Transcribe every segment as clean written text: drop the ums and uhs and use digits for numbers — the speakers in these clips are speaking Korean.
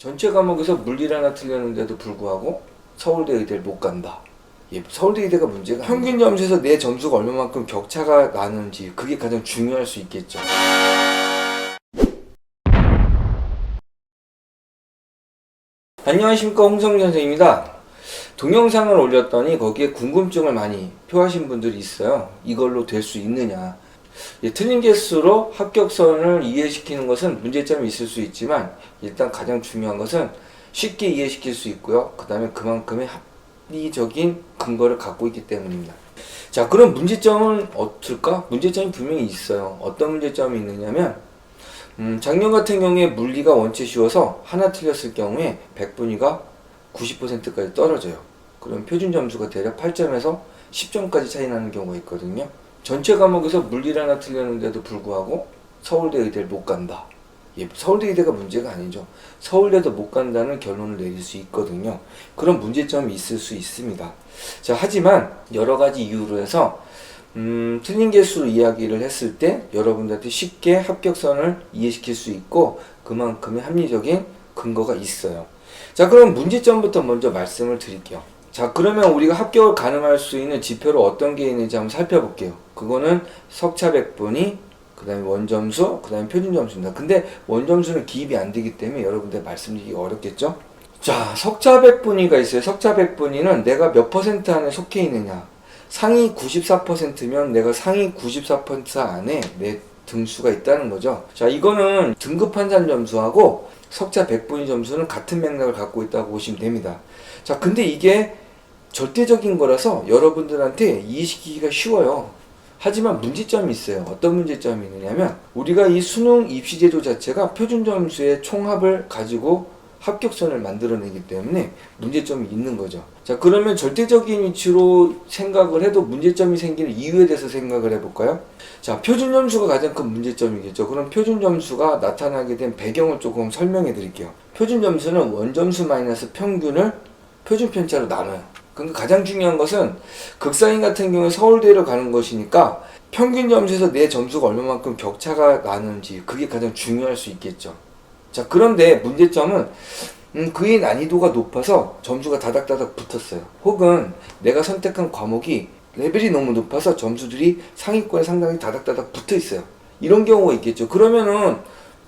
전체 과목에서 물리를 하나 틀렸는데도 불구하고 서울대 의대를 못 간다. 서울대 의대가 문제가 평균 점수에서 내 점수가 얼마만큼 격차가 나는지 그게 가장 중요할 수 있겠죠. 안녕하십니까, 홍성민 선생님입니다. 동영상을 올렸더니 거기에 궁금증을 많이 표하신 분들이 있어요. 이걸로 될 수 있느냐. 틀린 개수로 합격선을 이해시키는 것은 문제점이 있을 수 있지만 일단 가장 중요한 것은 쉽게 이해시킬 수 있고요. 그 다음에 그만큼의 합리적인 근거를 갖고 있기 때문입니다. 자, 그럼 문제점은 어떨까? 문제점이 분명히 있어요. 어떤 문제점이 있느냐면 작년 같은 경우에 물리가 원체 쉬워서 하나 틀렸을 경우에 100분위가 90%까지 떨어져요. 그럼 표준 점수가 대략 8점에서 10점까지 차이 나는 경우가 있거든요. 전체 과목에서 물리를 하나 틀렸는데도 불구하고 서울대 의대를 못 간다. 서울대 의대가 문제가 아니죠. 서울대도 못 간다는 결론을 내릴 수 있거든요. 그런 문제점이 있을 수 있습니다. 자, 하지만 여러 가지 이유로 해서 틀린 개수로 이야기를 했을 때 여러분들한테 쉽게 합격선을 이해시킬 수 있고 그만큼의 합리적인 근거가 있어요. 자, 그럼 문제점부터 먼저 말씀을 드릴게요. 자, 그러면 우리가 합격을 가늠할 수 있는 지표로 어떤 게 있는지 한번 살펴볼게요. 그거는 석차 백분위, 그 다음에 원점수, 그 다음에 표준점수입니다. 근데 원점수는 기입이 안 되기 때문에 여러분들 말씀드리기 어렵겠죠? 자, 석차 백분위가 있어요. 석차 백분위는 내가 몇 퍼센트 안에 속해 있느냐. 상위 94%면 내가 상위 94% 안에 내 등수가 있다는 거죠. 자, 이거는 등급 환산 점수하고 석차 백분위 점수는 같은 맥락을 갖고 있다고 보시면 됩니다. 자, 근데 이게 절대적인 거라서 여러분들한테 이해시키기가 쉬워요. 하지만 문제점이 있어요. 어떤 문제점이 있느냐면 우리가 이 수능 입시제도 자체가 표준 점수의 총합을 가지고 합격선을 만들어내기 때문에 문제점이 있는 거죠. 자, 그러면 절대적인 위치로 생각을 해도 문제점이 생기는 이유에 대해서 생각을 해볼까요? 자, 표준 점수가 가장 큰 문제점이겠죠. 그럼 표준 점수가 나타나게 된 배경을 조금 설명해 드릴게요. 표준 점수는 원점수 마이너스 평균을 표준 편차로 나눠요. 그러니까 가장 중요한 것은 극사인 같은 경우에 서울대를 가는 것이니까 평균 점수에서 내 점수가 얼마만큼 격차가 나는지 그게 가장 중요할 수 있겠죠. 자, 그런데 문제점은 그의 난이도가 높아서 점수가 다닥다닥 붙었어요. 혹은 내가 선택한 과목이 레벨이 너무 높아서 점수들이 상위권에 상당히 다닥다닥 붙어 있어요. 이런 경우가 있겠죠. 그러면은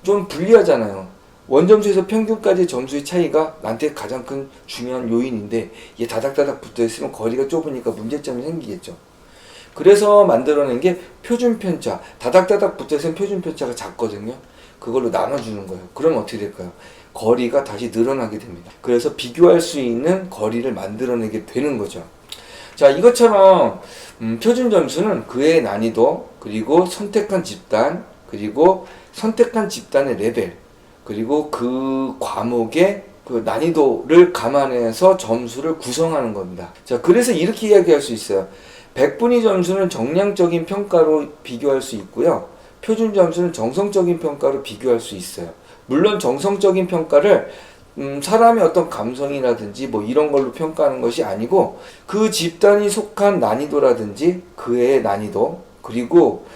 좀 불리하잖아요. 원점수에서 평균까지 점수의 차이가 나한테 가장 큰 중요한 요인인데 이게 다닥다닥 붙어 있으면 거리가 좁으니까 문제점이 생기겠죠. 그래서 만들어낸 게 표준 편차. 다닥다닥 붙어 있으면 표준 편차가 작거든요. 그걸로 나눠주는 거예요. 그럼 어떻게 될까요? 거리가 다시 늘어나게 됩니다. 그래서 비교할 수 있는 거리를 만들어내게 되는 거죠. 자, 이것처럼 표준 점수는 그의 난이도, 그리고 선택한 집단, 그리고 선택한 집단의 레벨, 그리고 그 과목의 그 난이도를 감안해서 점수를 구성하는 겁니다. 자, 그래서 이렇게 이야기할 수 있어요. 백분위 점수는 정량적인 평가로 비교할 수 있고요. 표준 점수는 정성적인 평가로 비교할 수 있어요. 물론 정성적인 평가를 사람의 어떤 감성이라든지 뭐 이런 걸로 평가하는 것이 아니고 그 집단이 속한 난이도라든지 그의 난이도, 그리고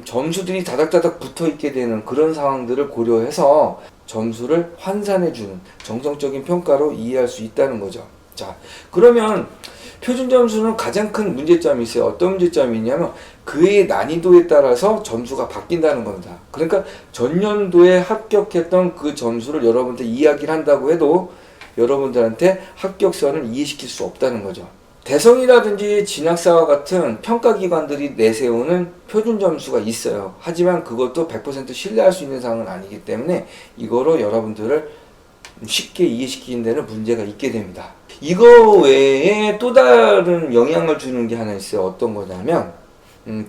점수들이 다닥다닥 붙어 있게 되는 그런 상황들을 고려해서 점수를 환산해주는 정성적인 평가로 이해할 수 있다는 거죠. 자, 그러면 표준 점수는 가장 큰 문제점이 있어요. 어떤 문제점이 있냐면 그의 난이도에 따라서 점수가 바뀐다는 겁니다. 그러니까 전년도에 합격했던 그 점수를 여러분들 이야기를 한다고 해도 여러분들한테 합격선을 이해시킬 수 없다는 거죠. 대성이라든지 진학사와 같은 평가기관들이 내세우는 표준 점수가 있어요. 하지만 그것도 100% 신뢰할 수 있는 사항은 아니기 때문에 이거로 여러분들을 쉽게 이해시키는 데는 문제가 있게 됩니다. 이거 외에 또 다른 영향을 주는 게 하나 있어요. 어떤 거냐면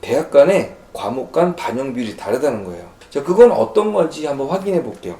대학 간의 과목 간 반영 비율이 다르다는 거예요. 자, 그건 어떤 건지 한번 확인해 볼게요.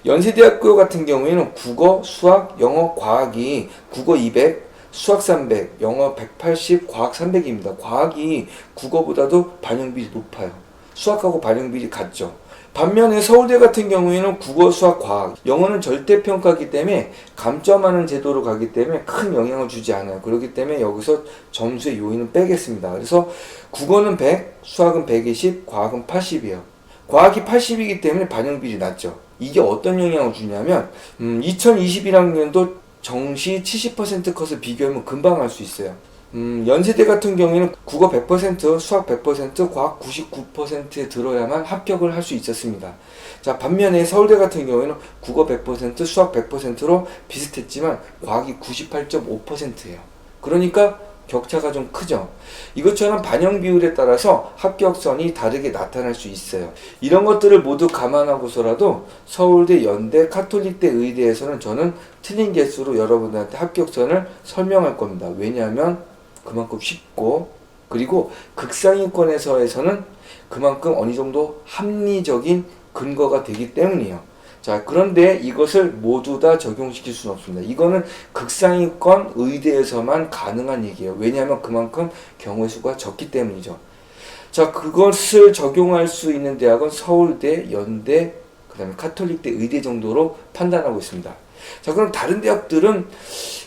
연세대학교 같은 경우에는 국어, 수학, 영어, 과학이 국어 200, 수학 300, 영어 180, 과학 300입니다. 과학이 국어보다도 반영비율이 높아요. 수학하고 반영비율이 같죠. 반면에 서울대 같은 경우에는 국어, 수학, 과학, 영어는 절대평가이기 때문에 감점하는 제도로 가기 때문에 큰 영향을 주지 않아요. 그렇기 때문에 여기서 점수의 요인은 빼겠습니다. 그래서 국어는 100, 수학은 120, 과학은 80이에요. 과학이 80이기 때문에 반영비율이 낮죠. 이게 어떤 영향을 주냐면 2021학년도 정시 70% 컷을 비교하면 금방 알 수 있어요. 연세대 같은 경우에는 국어 100%, 수학 100%, 과학 99%에 들어야만 합격을 할 수 있었습니다. 자, 반면에 서울대 같은 경우에는 국어 100%, 수학 100%로 비슷했지만 과학이 98.5%예요. 그러니까 격차가 좀 크죠. 이것처럼 반영 비율에 따라서 합격선이 다르게 나타날 수 있어요. 이런 것들을 모두 감안하고서라도 서울대, 연대, 카톨릭대, 의대에서는 저는 틀린 개수로 여러분들한테 합격선을 설명할 겁니다. 왜냐하면 그만큼 쉽고, 그리고 극상위권에서는 그만큼 어느 정도 합리적인 근거가 되기 때문이에요. 자, 그런데 이것을 모두 다 적용시킬 수는 없습니다. 이거는 극상위권 의대에서만 가능한 얘기예요. 왜냐하면 그만큼 경우의 수가 적기 때문이죠. 자, 그것을 적용할 수 있는 대학은 서울대, 연대, 그 다음에 카톨릭대, 의대 정도로 판단하고 있습니다. 자, 그럼 다른 대학들은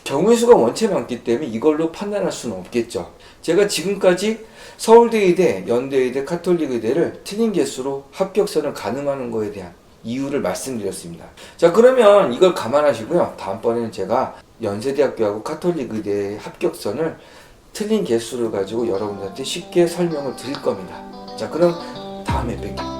경우의 수가 원체 많기 때문에 이걸로 판단할 수는 없겠죠. 제가 지금까지 서울대 의대, 연대 의대, 카톨릭 의대를 틀린 개수로 합격선을 가능하는 거에 대한 이유를 말씀드렸습니다. 자, 그러면 이걸 감안하시고요. 다음번에는 제가 연세대학교하고 카톨릭 의대의 합격선을 틀린 개수를 가지고 여러분들한테 쉽게 설명을 드릴 겁니다. 자, 그럼 다음에 뵐게요.